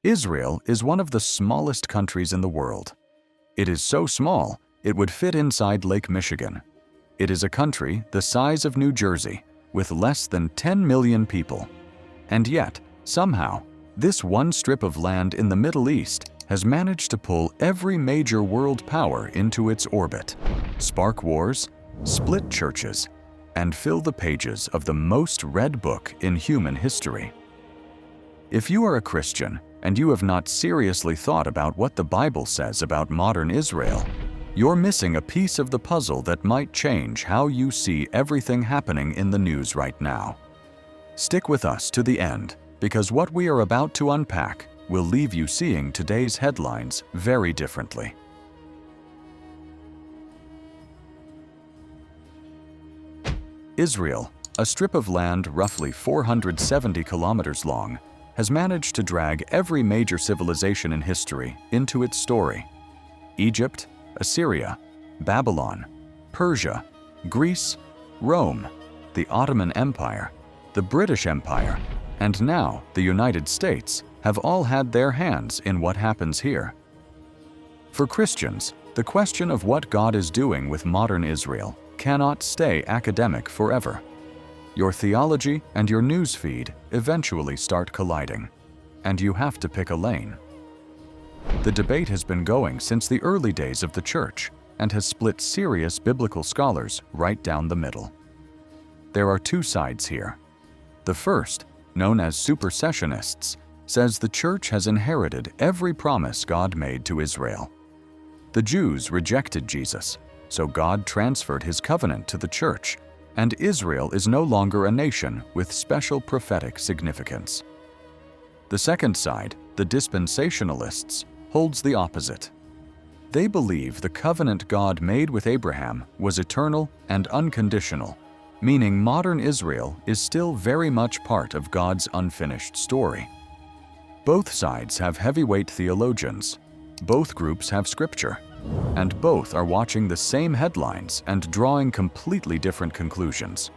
Israel is one of the smallest countries in the world. It is so small, it would fit inside Lake Michigan. It is a country the size of New Jersey, with less than 10 million people. And yet, somehow, this one strip of land in the Middle East has managed to pull every major world power into its orbit, spark wars, split churches, and fill the pages of the most read book in human history. If you are a Christian and you have not seriously thought about what the Bible says about modern Israel, you're missing a piece of the puzzle that might change how you see everything happening in the news right now. Stick with us to the end, because what we are about to unpack will leave you seeing today's headlines very differently. Israel, a strip of land roughly 470 kilometers long, has managed to drag every major civilization in history into its story. Egypt, Assyria, Babylon, Persia, Greece, Rome, the Ottoman Empire, the British Empire, and now the United States have all had their hands in what happens here. For Christians, the question of what God is doing with modern Israel cannot stay academic forever. Your theology and your news feed eventually start colliding, and you have to pick a lane. The debate has been going since the early days of the church and has split serious biblical scholars right down the middle. There are two sides here. The first, known as Supersessionists, says the church has inherited every promise God made to Israel. The Jews rejected Jesus, so God transferred his covenant to the church, and Israel is no longer a nation with special prophetic significance. The second side, the Dispensationalists, holds the opposite. They believe the covenant God made with Abraham was eternal and unconditional, meaning modern Israel is still very much part of God's unfinished story. Both sides have heavyweight theologians, both groups have scripture, and both are watching the same headlines and drawing completely different conclusions.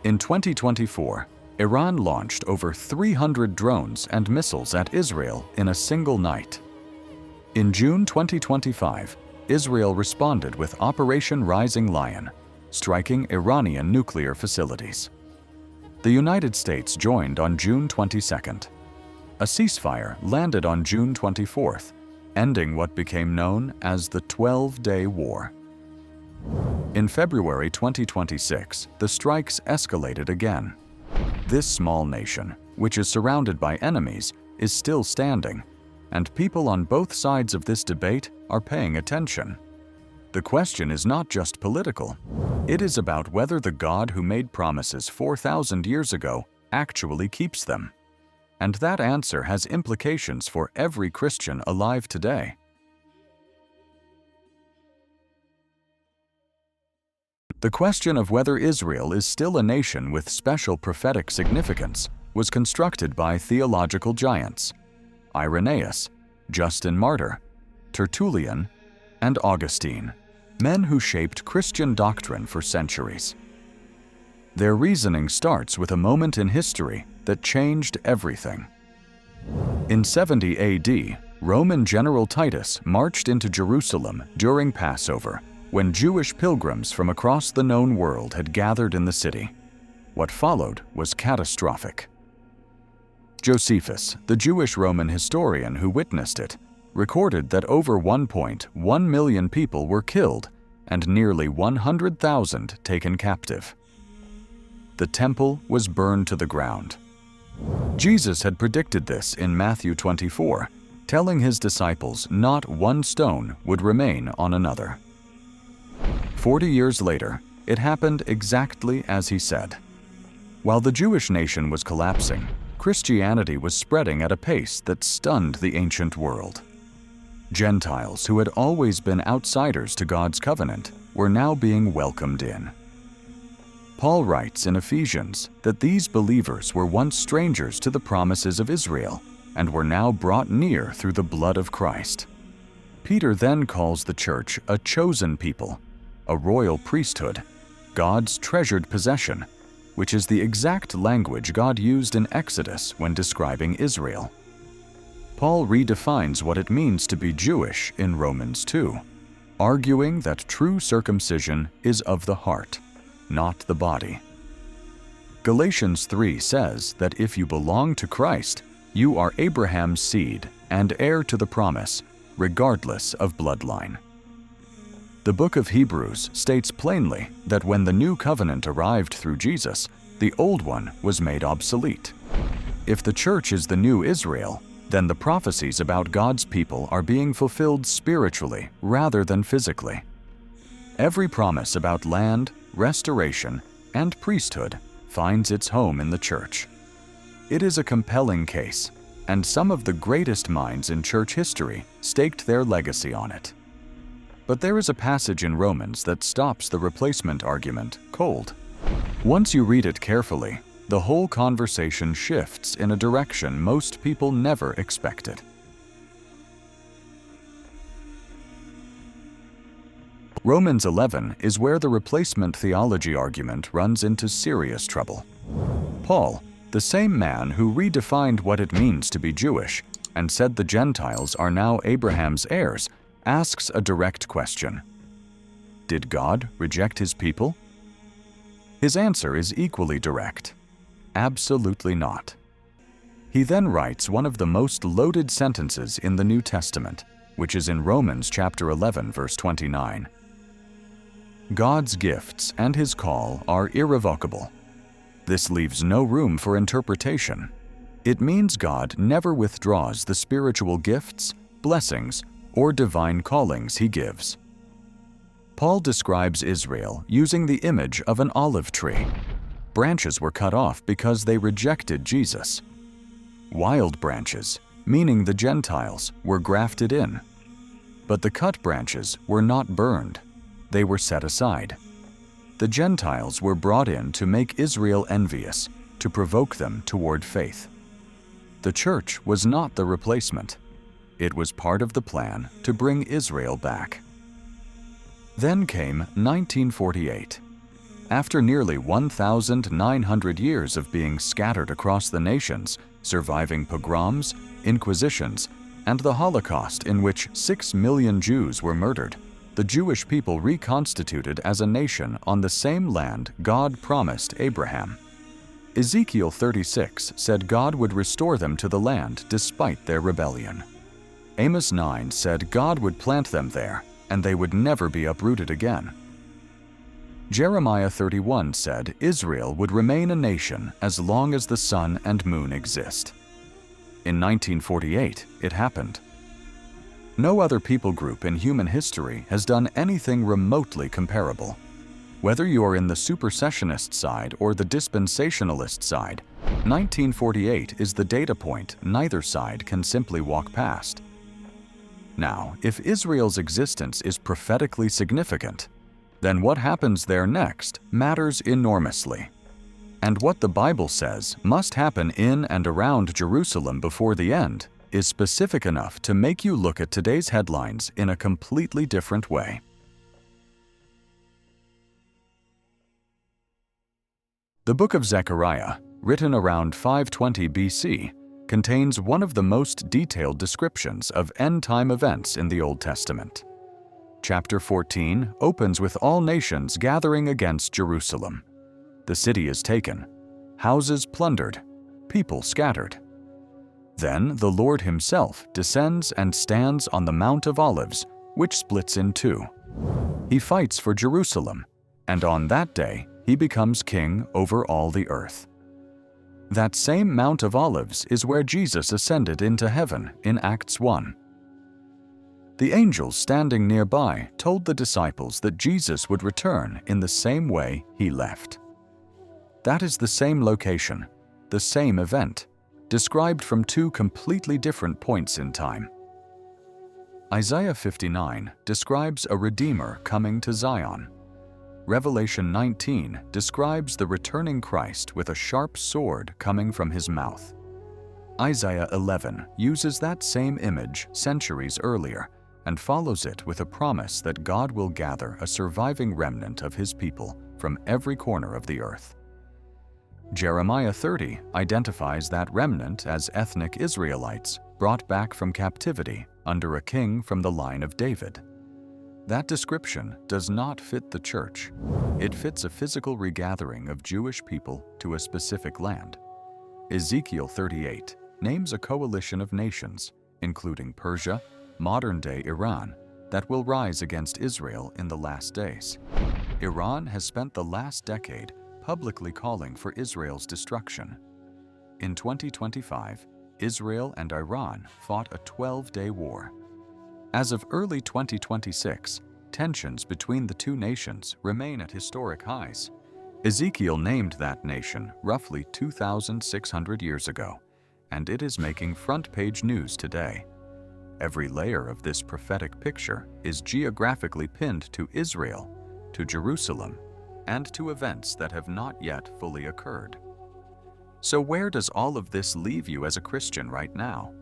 In 2024, Iran launched over 300 drones and missiles at Israel in a single night. In June 2025, Israel responded with Operation Rising Lion, striking Iranian nuclear facilities. The United States joined on June 22nd. A ceasefire landed on June 24th, ending what became known as the 12-Day War. In February 2026, the strikes escalated again. This small nation, which is surrounded by enemies, is still standing, and people on both sides of this debate are paying attention. The question is not just political. It is about whether the God who made promises 4,000 years ago actually keeps them. And that answer has implications for every Christian alive today. The question of whether Israel is still a nation with special prophetic significance was constructed by theological giants: Irenaeus, Justin Martyr, Tertullian, and Augustine, men who shaped Christian doctrine for centuries. Their reasoning starts with a moment in history that changed everything. In 70 AD, Roman General Titus marched into Jerusalem during Passover, when Jewish pilgrims from across the known world had gathered in the city. What followed was catastrophic. Josephus, the Jewish Roman historian who witnessed it, recorded that over 1.1 million people were killed and nearly 100,000 taken captive. The temple was burned to the ground. Jesus had predicted this in Matthew 24, telling his disciples not one stone would remain on another. 40 years later, it happened exactly as he said. While the Jewish nation was collapsing, Christianity was spreading at a pace that stunned the ancient world. Gentiles who had always been outsiders to God's covenant were now being welcomed in. Paul writes in Ephesians that these believers were once strangers to the promises of Israel and were now brought near through the blood of Christ. Peter then calls the church a chosen people, a royal priesthood, God's treasured possession, which is the exact language God used in Exodus when describing Israel. Paul redefines what it means to be Jewish in Romans 2, arguing that true circumcision is of the heart, not the body. Galatians 3 says that if you belong to Christ, you are Abraham's seed and heir to the promise, regardless of bloodline. The book of Hebrews states plainly that when the new covenant arrived through Jesus, the old one was made obsolete. If the church is the new Israel, then the prophecies about God's people are being fulfilled spiritually rather than physically. Every promise about land, restoration, and priesthood finds its home in the church. It is a compelling case, and some of the greatest minds in church history staked their legacy on it. But there is a passage in Romans that stops the replacement argument cold. Once you read it carefully, the whole conversation shifts in a direction most people never expected. Romans 11 is where the replacement theology argument runs into serious trouble. Paul, the same man who redefined what it means to be Jewish and said the Gentiles are now Abraham's heirs, asks a direct question. Did God reject his people? His answer is equally direct. Absolutely not. He then writes one of the most loaded sentences in the New Testament, which is in Romans chapter 11, verse 29. God's gifts and his call are irrevocable. This leaves no room for interpretation. It means God never withdraws the spiritual gifts, blessings, or divine callings he gives. Paul describes Israel using the image of an olive tree. Branches were cut off because they rejected Jesus. Wild branches, meaning the Gentiles, were grafted in. But the cut branches were not burned. They were set aside. The Gentiles were brought in to make Israel envious, to provoke them toward faith. The church was not the replacement. It was part of the plan to bring Israel back. Then came 1948. After nearly 1,900 years of being scattered across the nations, surviving pogroms, inquisitions, and the Holocaust in which 6 million Jews were murdered, the Jewish people reconstituted as a nation on the same land God promised Abraham. Ezekiel 36 said God would restore them to the land despite their rebellion. Amos 9 said God would plant them there, and they would never be uprooted again. Jeremiah 31 said Israel would remain a nation as long as the sun and moon exist. In 1948, it happened. No other people group in human history has done anything remotely comparable. Whether you're in the Supersessionist side or the Dispensationalist side, 1948 is the data point neither side can simply walk past. Now, if Israel's existence is prophetically significant, then what happens there next matters enormously. And what the Bible says must happen in and around Jerusalem before the end is specific enough to make you look at today's headlines in a completely different way. The book of Zechariah, written around 520 BC, contains one of the most detailed descriptions of end-time events in the Old Testament. Chapter 14 opens with all nations gathering against Jerusalem. The city is taken, houses plundered, people scattered. Then the Lord himself descends and stands on the Mount of Olives, which splits in two. He fights for Jerusalem, and on that day he becomes king over all the earth. That same Mount of Olives is where Jesus ascended into heaven in Acts 1. The angels standing nearby told the disciples that Jesus would return in the same way he left. That is the same location, the same event, described from two completely different points in time. Isaiah 59 describes a Redeemer coming to Zion. Revelation 19 describes the returning Christ with a sharp sword coming from his mouth. Isaiah 11 uses that same image centuries earlier and follows it with a promise that God will gather a surviving remnant of his people from every corner of the earth. Jeremiah 30 identifies that remnant as ethnic Israelites brought back from captivity under a king from the line of David. That description does not fit the church. It fits a physical regathering of Jewish people to a specific land. Ezekiel 38 names a coalition of nations, including Persia, modern-day Iran, that will rise against Israel in the last days. Iran has spent the last decade publicly calling for Israel's destruction. In 2025, Israel and Iran fought a 12-day war. As of early 2026, tensions between the two nations remain at historic highs. Ezekiel named that nation roughly 2,600 years ago, and it is making front-page news today. Every layer of this prophetic picture is geographically pinned to Israel, to Jerusalem, and to events that have not yet fully occurred. So where does all of this leave you as a Christian right now?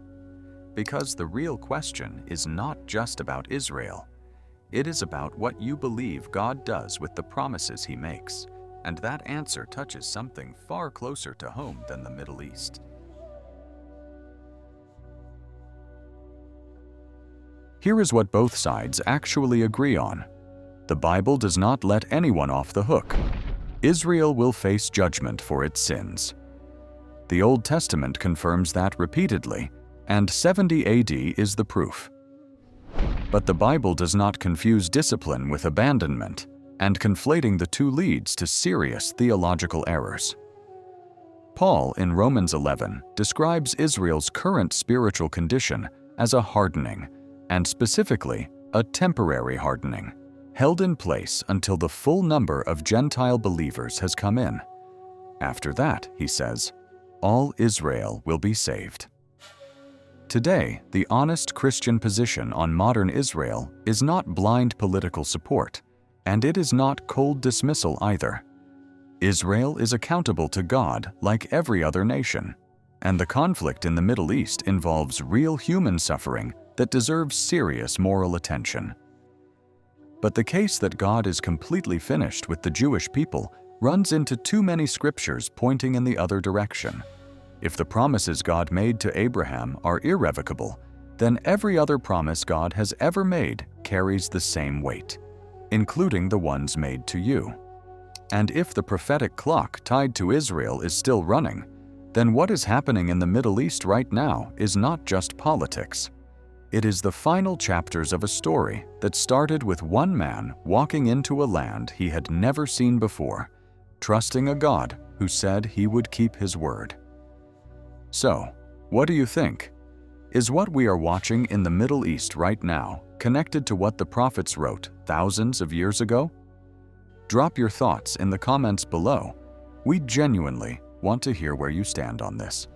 Because the real question is not just about Israel. It is about what you believe God does with the promises He makes, and that answer touches something far closer to home than the Middle East. Here is what both sides actually agree on. The Bible does not let anyone off the hook. Israel will face judgment for its sins. The Old Testament confirms that repeatedly, and 70 AD is the proof. But the Bible does not confuse discipline with abandonment, and conflating the two leads to serious theological errors. Paul in Romans 11 describes Israel's current spiritual condition as a hardening, and specifically a temporary hardening, held in place until the full number of Gentile believers has come in. After that, he says, all Israel will be saved. Today, the honest Christian position on modern Israel is not blind political support, and it is not cold dismissal either. Israel is accountable to God like every other nation, and the conflict in the Middle East involves real human suffering that deserves serious moral attention. But the case that God is completely finished with the Jewish people runs into too many scriptures pointing in the other direction. If the promises God made to Abraham are irrevocable, then every other promise God has ever made carries the same weight, including the ones made to you. And if the prophetic clock tied to Israel is still running, then what is happening in the Middle East right now is not just politics. It is the final chapters of a story that started with one man walking into a land he had never seen before, trusting a God who said He would keep His word. So, what do you think? Is what we are watching in the Middle East right now connected to what the prophets wrote thousands of years ago? Drop your thoughts in the comments below. We genuinely want to hear where you stand on this.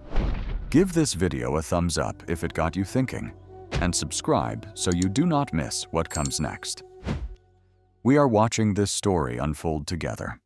Give this video a thumbs up if it got you thinking, and subscribe so you do not miss what comes next. We are watching this story unfold together.